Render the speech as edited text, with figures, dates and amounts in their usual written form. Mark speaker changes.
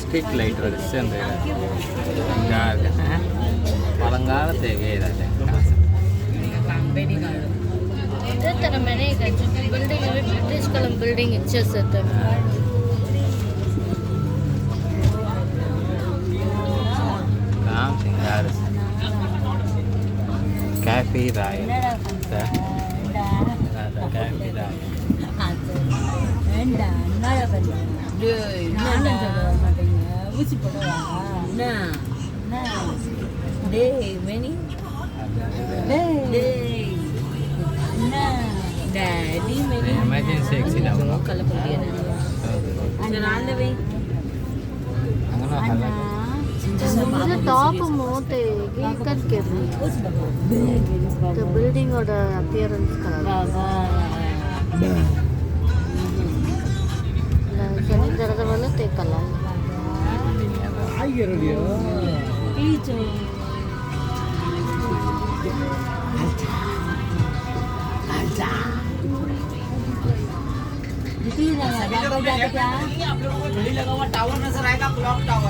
Speaker 1: Street light வச்சு அந்த பழங்காலத்து இதெல்லாம்
Speaker 2: तर मैंने बिल्डिंग अभी ब्रिटिश कलम बिल्डिंग इच्छा से था
Speaker 1: काम सिंगार कैफे राय कैफे राय emergency exit avunu
Speaker 2: कल बोलिए ना नाल वे
Speaker 1: angana hala
Speaker 2: मुझे टॉप मोटे ये करके the building or the appearance करा कहीं जरा वाला ते कला
Speaker 3: आइए रेडियो
Speaker 2: पीछे
Speaker 3: आप लोगों को घड़ी लगा हुआ टावर नजर आएगा, क्लॉक टावर।